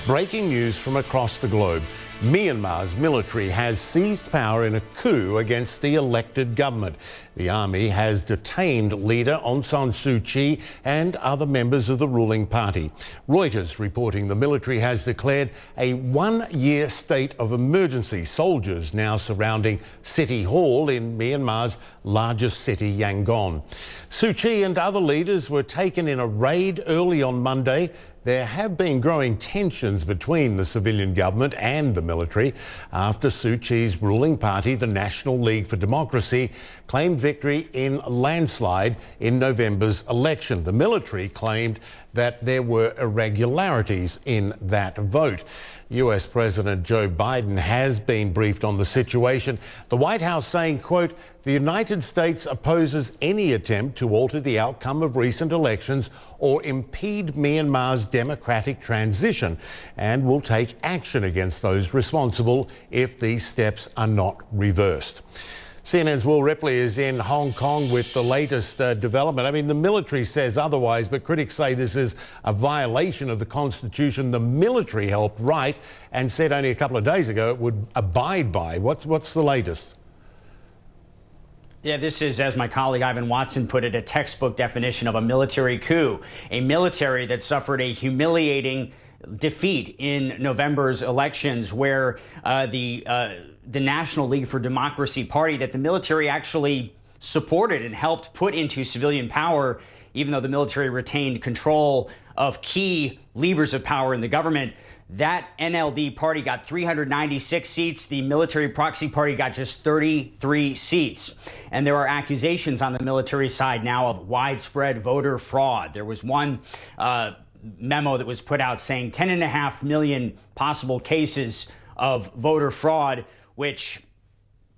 Breaking news from across the globe. Myanmar's military has seized power in a coup against the elected government. The army has detained leader Aung San Suu Kyi and other members of the ruling party. Reuters reporting the military has declared a one-year state of emergency. Soldiers now surrounding City Hall in Myanmar's largest city, Yangon. Suu Kyi and other leaders were taken in a raid early on Monday. There have been growing tensions between the civilian government and the military after Suu Kyi's ruling party, the National League for Democracy, claimed victory in a landslide in November's election. The military claimed that there were irregularities in that vote. US President Joe Biden has been briefed on the situation. The White House saying, quote, "The United States opposes any attempt to alter the outcome of recent elections or impede Myanmar's democratic transition and will take action against those responsible if these steps are not reversed." CNN's Will Ripley is in Hong Kong with the latest development. I mean, the military says otherwise, but critics say this is a violation of the Constitution the military helped write and said only a couple of days ago it would abide by. What's the latest? Yeah, this is, as my colleague Ivan Watson put it, a textbook definition of a military coup, a military that suffered a humiliating defeat in November's elections where the National League for Democracy party that the military actually supported and helped put into civilian power, even though the military retained control of key levers of power in the government. That NLD party got 396 seats. The military proxy party got just 33 seats. And there are accusations on the military side now of widespread voter fraud. There was one memo that was put out saying 10.5 million possible cases of voter fraud, which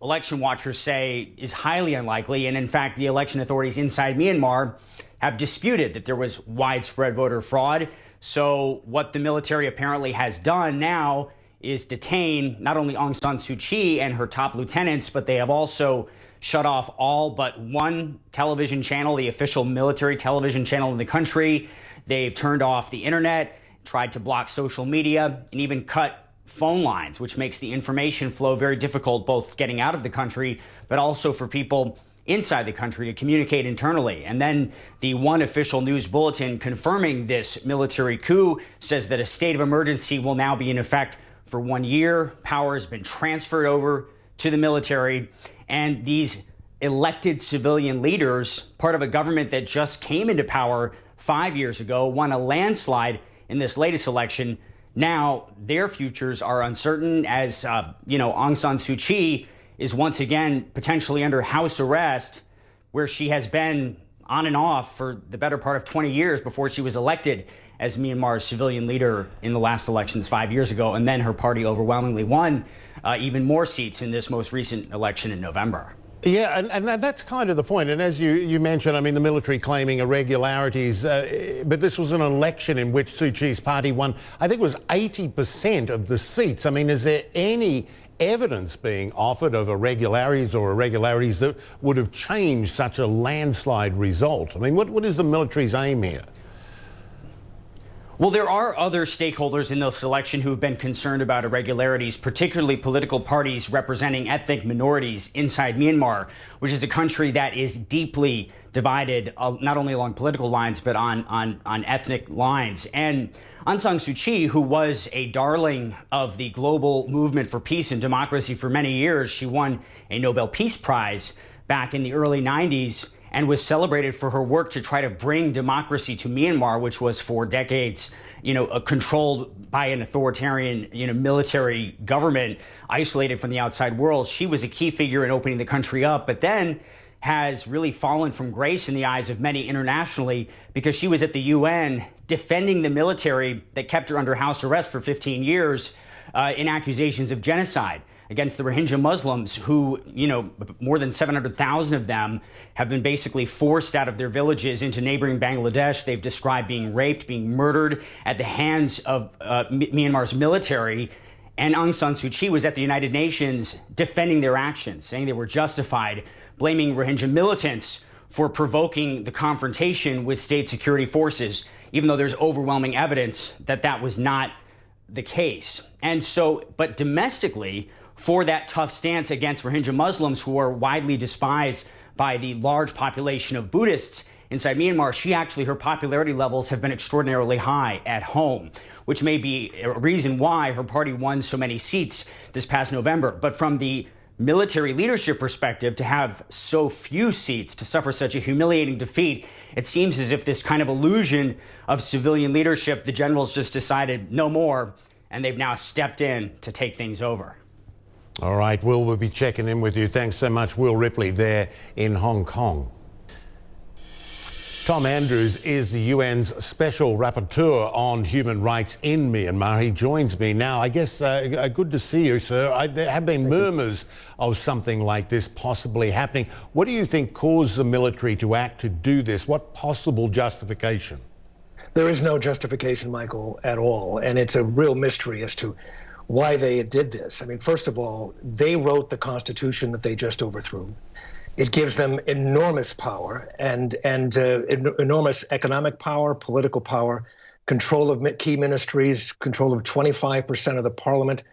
election watchers say is highly unlikely. And in fact, the election authorities inside Myanmar have disputed that there was widespread voter fraud. So what the military apparently has done now is detain not only Aung San Suu Kyi and her top lieutenants, but they have also shut off all but one television channel, the official military television channel in the country. They've turned off the internet, tried to block social media, and even cut phone lines, which makes the information flow very difficult, both getting out of the country, but also for people inside the country to communicate internally. And then the one official news bulletin confirming this military coup says that a state of emergency will now be in effect for 1 year. Power has been transferred over to the military, and these elected civilian leaders, part of a government that just came into power 5 years ago, won a landslide in this latest election. Now their futures are uncertain as, Aung San Suu Kyi is once again potentially under house arrest, where she has been on and off for the better part of 20 years before she was elected as Myanmar's civilian leader in the last elections 5 years ago. And then her party overwhelmingly won even more seats in this most recent election in November. Yeah, and that's kind of the point. And as you mentioned, I mean, the military claiming irregularities, but this was an election in which Suu Kyi's party won, I think it was 80% of the seats. I mean, is there any evidence being offered of irregularities that would have changed such a landslide result? I mean, what is the military's aim here? Well, there are other stakeholders in this election who've been concerned about irregularities, particularly political parties representing ethnic minorities inside Myanmar, which is a country that is deeply divided, not only along political lines, but on ethnic lines. And Aung San Suu Kyi, who was a darling of the global movement for peace and democracy for many years, she won a Nobel Peace Prize back in the early 90s. And was celebrated for her work to try to bring democracy to Myanmar, which was for decades, controlled by an authoritarian, military government, isolated from the outside world. She was a key figure in opening the country up, but then has really fallen from grace in the eyes of many internationally because she was at the UN defending the military that kept her under house arrest for 15 years in accusations of genocide against the Rohingya Muslims who, more than 700,000 of them have been basically forced out of their villages into neighboring Bangladesh. They've described being raped, being murdered at the hands of Myanmar's military. And Aung San Suu Kyi was at the United Nations defending their actions, saying they were justified, blaming Rohingya militants for provoking the confrontation with state security forces, even though there's overwhelming evidence that that was not the case. And so, but domestically, for that tough stance against Rohingya Muslims who are widely despised by the large population of Buddhists inside Myanmar, her popularity levels have been extraordinarily high at home, which may be a reason why her party won so many seats this past November. But from the military leadership perspective, to have so few seats, to suffer such a humiliating defeat, it seems as if this kind of illusion of civilian leadership, the generals just decided no more, and they've now stepped in to take things over. All right, Will, we'll be checking in with you. Thanks so much, Will Ripley, there in Hong Kong. Tom Andrews is the UN's Special Rapporteur on Human Rights in Myanmar. He joins me now. I guess good to see you, sir. There have been murmurs of something like this possibly happening. What do you think caused the military to act to do this? What possible justification? There is no justification, Michael, at all. And it's a real mystery as to why they did this. I mean, first of all, they wrote the Constitution that they just overthrew. It gives them enormous power and enormous economic power, political power, control of key ministries, control of 25% of the parliament.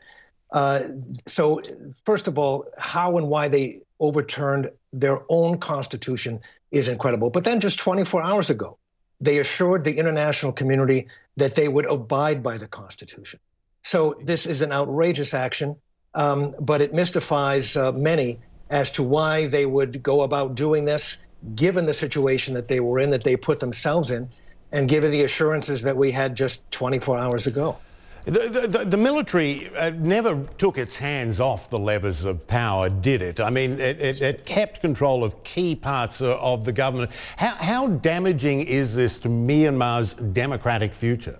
So, first of all, how and why they overturned their own Constitution is incredible. But then just 24 hours ago, they assured the international community that they would abide by the Constitution. So this is an outrageous action, but it mystifies many as to why they would go about doing this, given the situation that they were in, that they put themselves in, and given the assurances that we had just 24 hours ago. The military never took its hands off the levers of power, did it? I mean, it kept control of key parts of the government. How damaging is this to Myanmar's democratic future?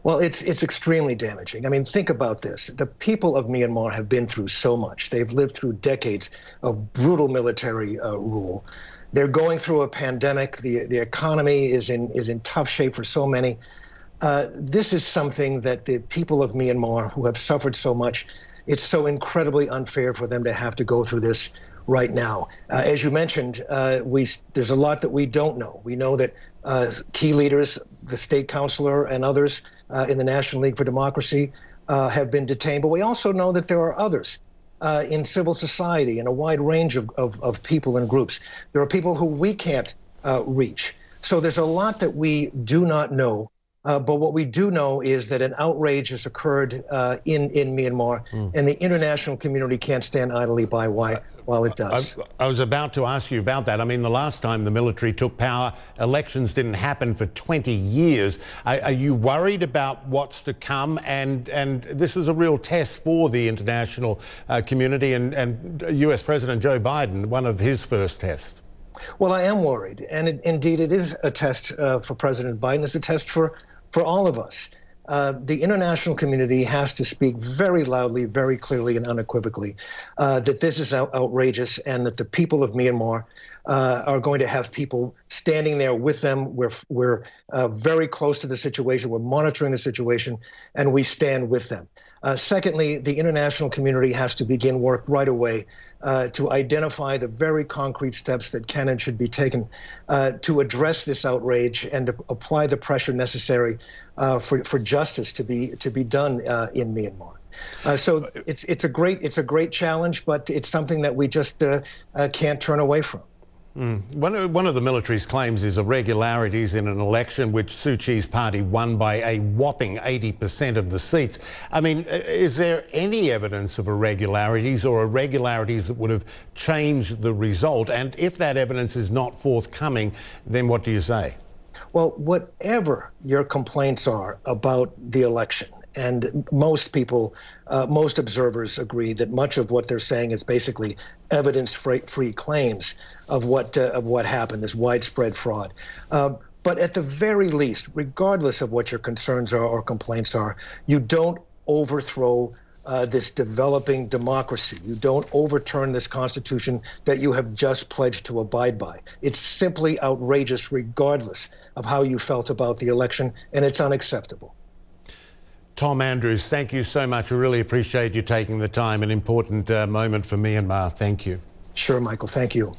Well, it's extremely damaging. I mean, think about this. The people of Myanmar have been through so much. They've lived through decades of brutal military rule. They're going through a pandemic. The economy is in tough shape for so many. This is something that the people of Myanmar who have suffered so much, it's so incredibly unfair for them to have to go through this right now. As you mentioned, there's a lot that we don't know. We know that key leaders, the state councilor and others in the National League for Democracy have been detained, but we also know that there are others in civil society and a wide range of people and groups. There are people who we can't reach. So there's a lot that we do not know. But what we do know is that an outrage has occurred in Myanmar, and the international community can't stand idly by while it does. I was about to ask you about that. I mean, the last time the military took power, elections didn't happen for 20 years. Are you worried about what's to come? And this is a real test for the international community and US President Joe Biden, one of his first tests. Well, I am worried. And indeed, it is a test for President Biden. It's a test for all of us. The international community has to speak very loudly, very clearly and unequivocally that this is outrageous and that the people of Myanmar are going to have people standing there with them. We're very close to the situation. We're monitoring the situation, and we stand with them. Secondly, the international community has to begin work right away to identify the very concrete steps that can and should be taken to address this outrage and to apply the pressure necessary for justice to be done in Myanmar. So it's a great challenge, but it's something that we just can't turn away from. One of the military's claims is irregularities in an election which Suu Kyi's party won by a whopping 80% of the seats. I mean, is there any evidence of irregularities or irregularities that would have changed the result? And if that evidence is not forthcoming, then what do you say? Well, whatever your complaints are about the election, and most people, most observers agree that much of what they're saying is basically evidence-free claims of what happened, this widespread fraud. But at the very least, regardless of what your concerns are or complaints are, you don't overthrow this developing democracy. You don't overturn this Constitution that you have just pledged to abide by. It's simply outrageous regardless of how you felt about the election, and it's unacceptable. Tom Andrews, thank you so much. I really appreciate you taking the time. An important moment for Myanmar. Thank you. Sure, Michael. Thank you.